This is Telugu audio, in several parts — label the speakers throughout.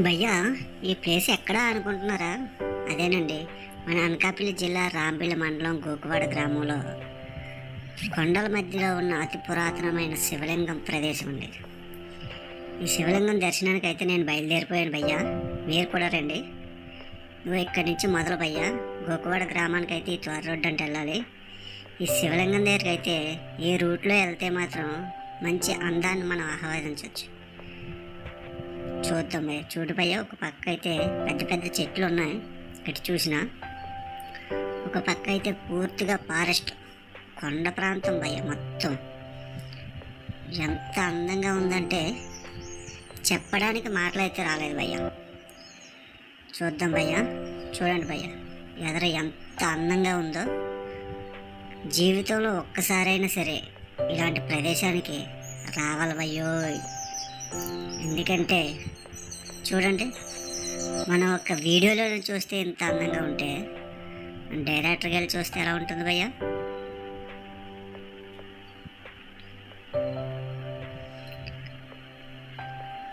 Speaker 1: భయ్యా, ఈ ప్లేస్ ఎక్కడా అనుకుంటున్నారా? అదేనండి, మన అనకాపల్లి జిల్లా రాంపల్లి మండలం గోకువాడ గ్రామంలో కొండల మధ్యలో ఉన్న అతి పురాతనమైన శివలింగం ప్రదేశం ఉంది. ఈ శివలింగం దర్శనానికి అయితే నేను బయలుదేరిపోయాను భయ్యా. మీరు కూడా రండి. నువ్వు ఇక్కడి నుంచి మొదలు భయ్యా. గోకువాడ గ్రామానికి అయితే ఈ త్వర రోడ్డు అంటే వెళ్ళాలి. ఈ శివలింగం దగ్గరికి అయితే ఈ రూట్లో వెళ్తే మాత్రం మంచి అందాన్ని మనం ఆహ్వానించవచ్చు. చూద్దాం భయ్య. చూడు భయ్య, ఒక పక్క అయితే పెద్ద పెద్ద చెట్లు ఉన్నాయి. ఇటు చూసిన ఒక పక్క అయితే పూర్తిగా ఫారెస్ట్ కొండ ప్రాంతం భయ్య. మొత్తం ఎంత అందంగా ఉందంటే చెప్పడానికి మాటలైతే రాలేదు భయ్య. చూద్దాం భయ్య. చూడండి భయ్య, ఎదర ఎంత అందంగా ఉందో. జీవితంలో ఒక్కసారైనా సరే ఇలాంటి ప్రదేశానికి రావాలి భయ్యో. ఎందుకంటే చూడండి, మనం ఒక వీడియోలో చూస్తే ఇంత అందంగా ఉంటే డైరెక్టర్కి వెళ్ళి చూస్తే ఎలా ఉంటుంది భయ్యా?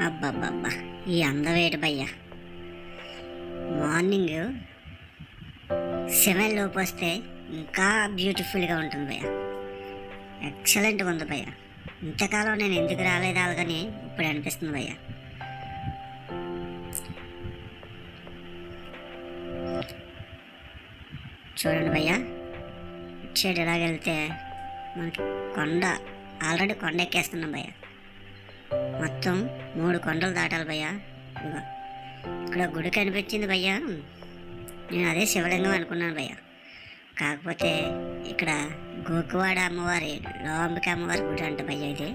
Speaker 1: అబ్బబ్బబ్బా, ఈ అందవేటి భయ్యా. మార్నింగ్ 7 లోపు వస్తే ఇంకా బ్యూటిఫుల్గా ఉంటుంది భయ్యా. ఎక్సలెంట్గా ఉంది భయ్యా. ఇంతకాలం నేను ఎందుకు రాలేదు అలాగని ఇప్పుడు అనిపిస్తుంది భయ్యా. చూడండి భయ్యా, ఇటు సైడ్ ఎలాగెళ్తే మనకి కొండ, ఆల్రెడీ కొండ ఎక్కేస్తున్నాం భయ్యా. మొత్తం 3 కొండలు దాటాలి భయ్యా. ఇదిగో ఇక్కడ గుడి కనిపించింది భయ్యా. నేను అదే శివలింగం అనుకున్నాను భయ్యా. కాకపోతే ఇక్కడ గోకువాడ అమ్మవారి, లోంబిక అమ్మవారి గుడి అంట భయ్య ఇది.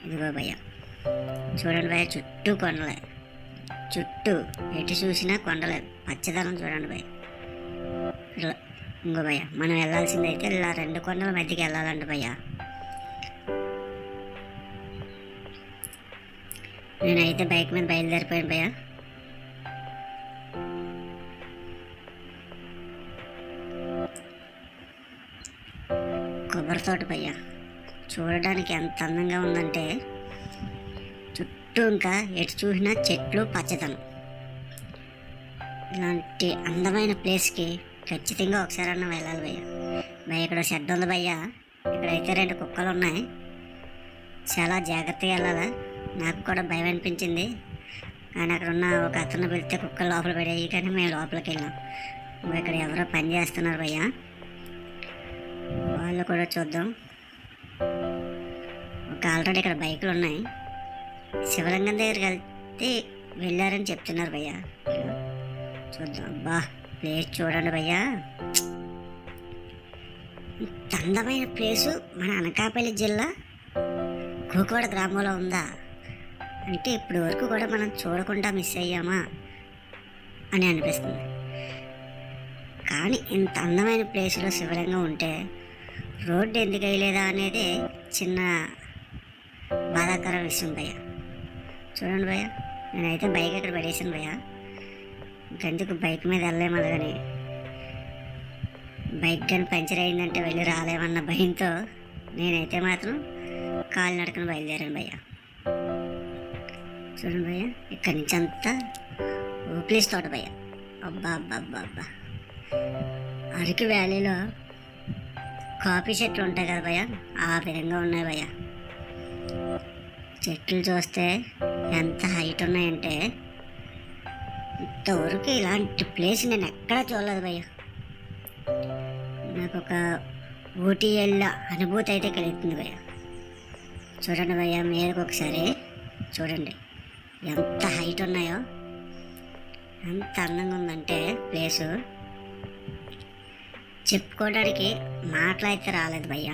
Speaker 1: ఇదిగో భయ్య, చూడండి భయ్య, చుట్టూ కొండలే. చుట్టూ ఎటు చూసినా కొండలే, పచ్చదనం చూడండి భయ్య. ఇలా ఇంకో భయ్య, మనం వెళ్ళాల్సిందైతే ఇలా 2 కొండల మధ్యకి వెళ్ళాలంట భయ్య. నేనైతే బైక్ మీద బయలుదేరిపోయాను భయ్య. కొబ్బరి తోట భయ్య, చూడడానికి ఎంత అందంగా ఉందంటే చుట్టూ ఇంకా ఎటు చూసినా చెట్లు, పచ్చదనం. ఇలాంటి అందమైన ప్లేస్కి ఖచ్చితంగా ఒకసారన్నా వెళ్ళాలి భయ్య. భయ్య, ఇక్కడ షెడ్ ఉంది భయ్య. ఇక్కడైతే 2 కుక్కలు ఉన్నాయి. చాలా జాగ్రత్తగా వెళ్ళాలా. నాకు కూడా భయం అనిపించింది, కానీ అక్కడ ఉన్న ఒక అతను పెడితే కుక్కలు లోపల పడేవి, కానీ మేము లోపలికి వెళ్ళాం. ఇక్కడ ఎవరో పని చేస్తున్నారు భయ్య, వాళ్ళు కూడా చూద్దాం. ఒక ఆల్రెడీ ఇక్కడ బైకులు ఉన్నాయి. శివలింగం దగ్గరికి వెళ్తే వెళ్ళారని చెప్తున్నారు భయ్య. చూద్దాం. అబ్బా, ప్లేస్ చూడండి భయ్యా. ఇంత అందమైన ప్లేసు మన అనకాపల్లి జిల్లా గోకువాడ గ్రామంలో ఉందా అంటే ఇప్పటి వరకు కూడా మనం చూడకుండా మిస్ అయ్యామా అని అనిపిస్తుంది. కానీ ఇంత అందమైన ప్లేస్లో శివలింగం ఉంటే రోడ్డు ఎందుకు వేయలేదా అనేది చిన్న బాధాకర విషయం భయ్య. చూడండి భయ్య, నేనైతే బైక్ ఇక్కడ పడేసాను భయ్య. ఇంకెందుకు బైక్ మీద వెళ్ళలేము కానీ, బైక్ కానీ పంచర్ అయిందంటే వెళ్ళి రాలేమన్న భయంతో నేనైతే మాత్రం కాలినడకన బయలుదేరాను భయ్య. చూడండి భయ్య, ఇక్కడి నుంచి అంతా ఓప్లేస్ తోట భయ్య. అబ్బా అబ్బా అబ్బా అబ్బా, అరకు వ్యాలీలో కాఫీ చెట్లు ఉంటాయి కదా భయ్య, ఆ విధంగా ఉన్నాయి భయ్య. చెట్లు చూస్తే ఎంత హైట్ ఉన్నాయంటే ఇంతవరకు ఇలాంటి ప్లేస్ నేను ఎక్కడా చూడలేదు భయ్య. నాకు ఒక ఊటీ వెళ్ళ అనుభూతి అయితే కలుగుతుంది భయ్య. చూడండి భయ్య, మీదకి ఒకసారి చూడండి ఎంత హైట్ ఉన్నాయో. ఎంత అందంగా ఉందంటే ప్లేసు చెప్పుకోవడానికి మాటలైతే రాలేదు భయ్య.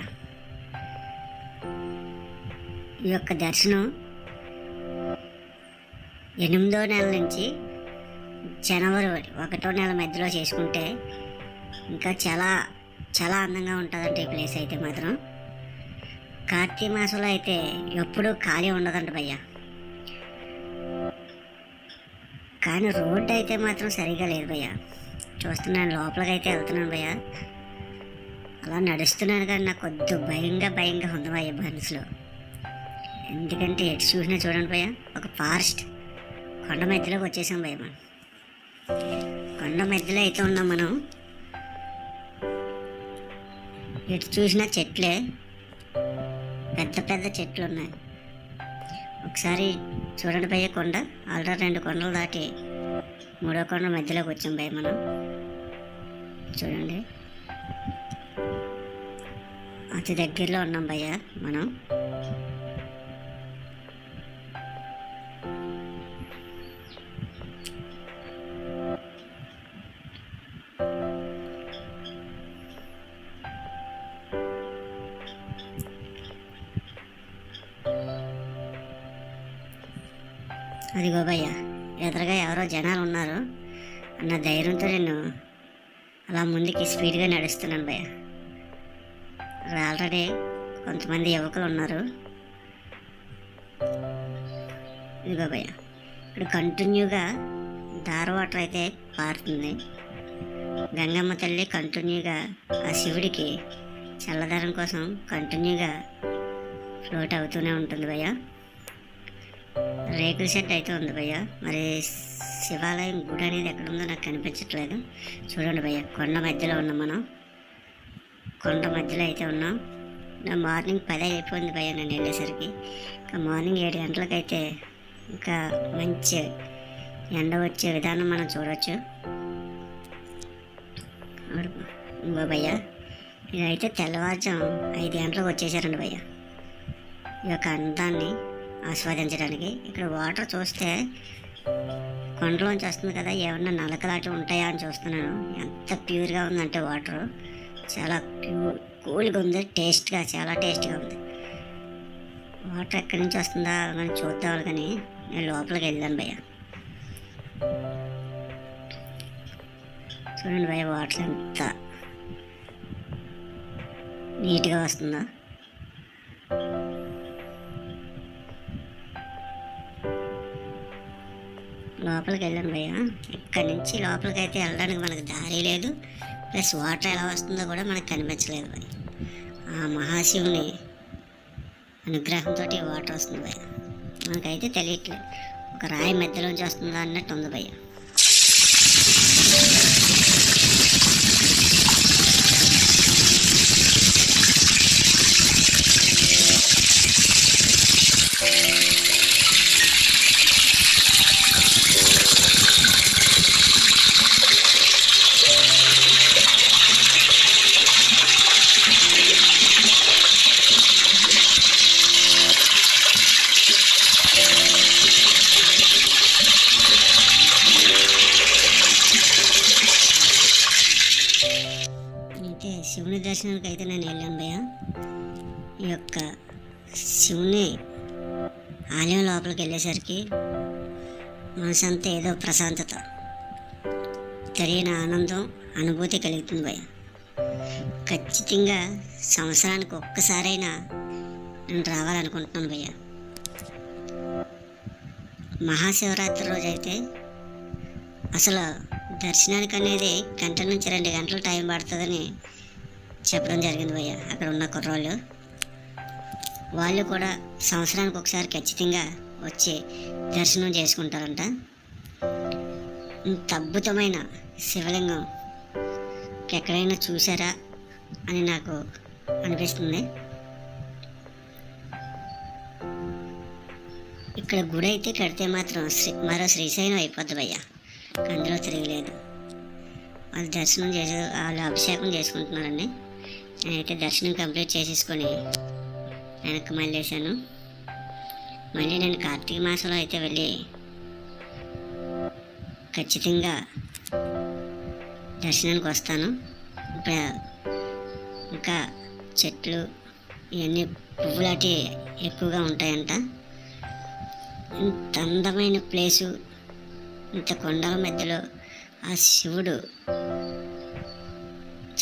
Speaker 1: ఈ యొక్క దర్శనం 8వ నెల నుంచి జనవరి 1వ నెల మధ్యలో చేసుకుంటే ఇంకా చాలా చాలా అందంగా ఉంటుందంటే ఈ ప్లేస్ అయితే మాత్రం. కార్తీక మాసంలో అయితే ఎప్పుడూ ఖాళీ ఉండదంట భయ్య. కానీ రోడ్డు అయితే మాత్రం సరిగా లేదు భయ్య. చూస్తున్నాను, లోపలికి అయితే వెళ్తున్నాను భయ్య. అలా నడుస్తున్నాను కానీ నాకు కొద్ది భయంగా ఉంది భయ్య మనసులో. ఎందుకంటే ఎటు చూసినా చూడండి భయ్య, ఒక ఫారెస్ట్ కొండ మధ్యలోకి వచ్చేసాం భయ్య. మనం కొండ మధ్యలో అయితే ఉన్నాం. మనం ఎటు చూసినా చెట్లే, పెద్ద పెద్ద చెట్లు ఉన్నాయి. ఒకసారి చూడండి భయ్య, కొండ ఆల్రెడీ 2 కొండలు దాటి 3వ కొండ మధ్యలోకి వచ్చాం భయ్య. మనం చూడండి, అతి దగ్గరలో ఉన్నాం భయ్య మనం. అదిగో భయ్య, ఎదురుగా ఎవరో జనాలు ఉన్నారు అన్న ధైర్యంతో నేను అలా ముందుకి స్పీడ్గా నడుస్తున్నాను భయ్య. అక్కడ ఆల్రెడీ కొంతమంది యువకులు ఉన్నారు. ఇదిగో భయ్య, ఇక్కడ కంటిన్యూగా దార వాటర్ అయితే పారుతుంది. గంగమ్మ తల్లి కంటిన్యూగా ఆ శివుడికి చల్లదనం కోసం కంటిన్యూగా ఫ్లోట్ అవుతూనే ఉంటుంది భయ్య. రేకుల షెడ్ అయితే ఉంది భయ్య. మరి శివాలయం గుడి అనేది ఎక్కడ ఉందో నాకు కనిపించట్లేదు. చూడండి భయ్య, కొండ మధ్యలో ఉన్నాం మనం. కొండ మధ్యలో అయితే ఉన్నాం. నా మార్నింగ్ 10 అయిపోయింది భయ్య నేను వెళ్ళేసరికి. ఇంకా మార్నింగ్ 7 గంటలకైతే ఇంకా మంచి ఎండ వచ్చే విధానం మనం చూడవచ్చు. ఇంకో భయ్య, ఇదైతే తెల్లవారుజాము 5 గంటలకు వచ్చేసారండి భయ్య ఈ యొక్క అందాన్ని ఆస్వాదించడానికి. ఇక్కడ వాటర్ చూస్తే కొండలోంచి వస్తుంది కదా, ఏమన్నా నలకలాంటివి ఉంటాయా అని చూస్తున్నాను. ఎంత ప్యూర్గా ఉందంటే వాటర్ చాలా కూల్గా ఉంది, టేస్ట్గా, చాలా టేస్ట్గా ఉంది. వాటర్ ఎక్కడి నుంచి వస్తుందా అని చూద్దాం కానీ నేను లోపలికి వెళ్ళాను భయ్య. చూడండి భయ్య, వాటర్ ఎంత నీట్గా వస్తుందో. లోపలికి వెళ్ళాను భయ్య. ఇక్కడి నుంచి లోపలికి అయితే వెళ్ళడానికి మనకు దారి లేదు, ప్లస్ వాటర్ ఎలా వస్తుందో కూడా మనకు కనిపించలేదు భయ్య. ఆ మహాశివుని అనుగ్రహంతో వాటర్ వస్తుంది భయ్య. మనకైతే తెలియట్లేదు, ఒక రాయి మధ్యలోంచి వస్తుందా అన్నట్టు ఉంది భయ్య. శివుని దర్శనానికి అయితే నేను వెళ్ళాను భయ్య. ఈ యొక్క శివుని ఆలయం లోపలికి వెళ్ళేసరికి మనసంతా ఏదో ప్రశాంతత, తెలియని ఆనందం, అనుభూతి కలుగుతుంది భయ్య. ఖచ్చితంగా సంవత్సరానికి ఒక్కసారైనా నేను రావాలనుకుంటున్నాను భయ్య. మహాశివరాత్రి రోజు అయితే అసలు దర్శనానికి అనేది 1 నుంచి 2 గంటలు టైం పడుతుందని చెప్పడం జరిగింది భయ్య. అక్కడ ఉన్న కుర్రోళ్ళు వాళ్ళు కూడా సంవత్సరానికి ఒకసారి ఖచ్చితంగా వచ్చి దర్శనం చేసుకుంటారంట. ఇంత అద్భుతమైన శివలింగం ఎక్కడైనా చూసారా అని నాకు అనిపిస్తుంది. ఇక్కడ గుడి అయితే కడితే మాత్రం మరో శ్రీశైలం అయిపోద్ది భయ్య, అందులో తిరగలేదు. వాళ్ళు దర్శనం చేసి వాళ్ళు అభిషేకం చేసుకుంటున్నారండి. నేనైతే దర్శనం కంప్లీట్ చేసేసుకొని వెనక్కి మళ్ళేసాను. మళ్ళీ నేను కార్తీక మాసంలో అయితే వెళ్ళి ఖచ్చితంగా దర్శనానికి వస్తాను. ఇప్పుడు ఇంకా చెట్లు ఇవన్నీ పువ్వులాంటి ఎక్కువగా ఉంటాయంట. ఇంత అందమైన ప్లేసు, ఇంత కొండల మధ్యలో ఆ శివుడు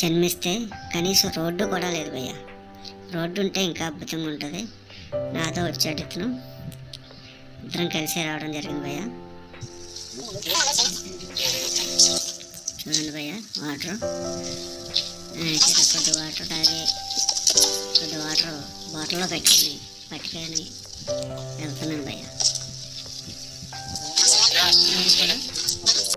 Speaker 1: జన్మిస్తే కనీసం రోడ్డు కూడా లేదు భయ్య. రోడ్డు ఉంటే ఇంకా అద్భుతంగా ఉంటుంది. నాతో వచ్చాడు ఇతను, ఇద్దరం కలిసి రావడం జరిగింది భయ్య. చూడండి భయ్య, వాటర్ కొద్ది వాటర్ తాగి కొద్ది వాటర్ బాటిల్లో పట్టుకొని వెళ్తున్నాను భయ్య.